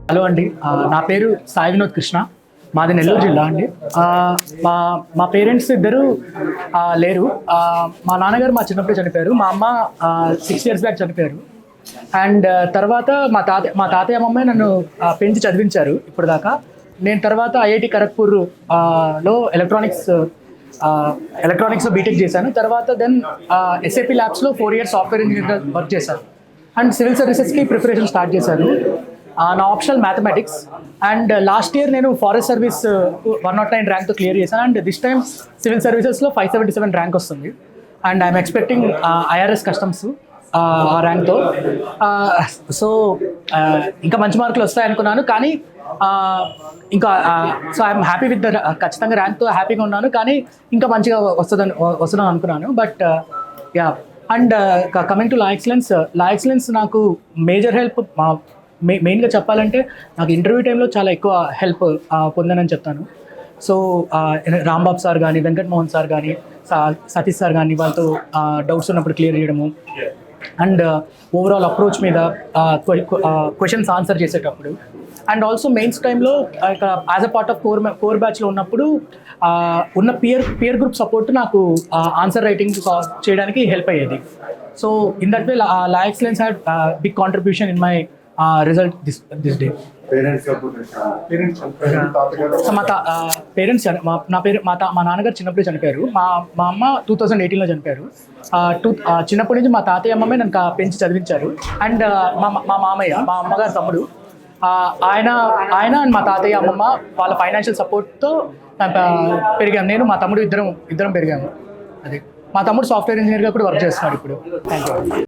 Hello అండి, నా పేరు సాయి వినోద్ కృష్ణ. మాది నెల్లూరు జిల్లా అండి. మా మా పేరెంట్స్ ఇద్దరు లేరు. మా నాన్నగారు మా చిన్నప్పుడు చనిపోయారు. మా అమ్మ 6 years బ్యాక్ చనిపోయారు. అండ్ తర్వాత మా తాతయ్య అమ్మమ్మే నన్ను పెంచి చదివించారు ఇప్పుడు దాకా. నేను తర్వాత ఐఐటి ఖరగ్పూర్ లో ఎలక్ట్రానిక్స్లో బీటెక్ చేశాను. తర్వాత దెన్ ఎస్ఏపి ల్యాబ్స్లో 4 years సాఫ్ట్వేర్ ఇంజనీర్గా వర్క్ చేశాను. అండ్ సివిల్ సర్వీసెస్కి ప్రిపరేషన్ స్టార్ట్ చేశాను. నా optional mathematics. And last year నేను ఫారెస్ట్ సర్వీస్ 109 ర్యాంక్తో క్లియర్ చేశాను. అండ్ దిస్ టైమ్ సివిల్ సర్వీసెస్లో 577 ర్యాంక్ వస్తుంది. And I'm expecting IRS customs ఆ ర్యాంక్తో. సో ఇంకా మంచి మార్కులు వస్తాయి అనుకున్నాను, కానీ ఇంకా so I'm happy with the ఖచ్చితంగా ర్యాంక్తో హ్యాపీగా ఉన్నాను, కానీ ఇంకా మంచిగా వస్తుందని అనుకున్నాను. But yeah. And coming to law excellence నాకు మేజర్ హెల్ప్ మెయిన్గా చెప్పాలంటే నాకు ఇంటర్వ్యూ టైంలో చాలా ఎక్కువ హెల్ప్ పొందానని చెప్తాను. సో రాంబాబు సార్ కానీ, వెంకటమోహన్ సార్ కానీ, సతీష్ సార్ కానీ వాళ్ళతో డౌట్స్ ఉన్నప్పుడు క్లియర్ చేయడము. అండ్ ఓవరాల్ అప్రోచ్ మీద క్వశ్చన్స్ ఆన్సర్ చేసేటప్పుడు. అండ్ ఆల్సో మెయిన్స్ టైంలో as a part of core బ్యాచ్లో ఉన్నప్పుడు ఉన్న పియర్ గ్రూప్ సపోర్ట్ నాకు ఆన్సర్ రైటింగ్ చేయడానికి హెల్ప్ అయ్యేది. So in that way La Excellence had big contribution in my result this day. Parents మా నాన్నగారు చిన్నప్పుడే చనిపోయారు. మా అమ్మ 2018లో చనిపోయారు. చిన్నప్పటి నుంచి మా తాతయ్య అమ్మమే నన్ను పెంచి చదివించారు. అండ్ మా మామయ్య, మా అమ్మగారు తమ్ముడు, ఆయన అండ్ మా తాతయ్య అమ్మమ్మ వాళ్ళ ఫైనాన్షియల్ సపోర్ట్తో పెరిగాను. నేను మా తమ్ముడు ఇద్దరం పెరిగాము. అదే మా తమ్ముడు సాఫ్ట్వేర్ ఇంజనీర్గా కూడా వర్క్ చేస్తున్నాడు ఇప్పుడు. Thank you.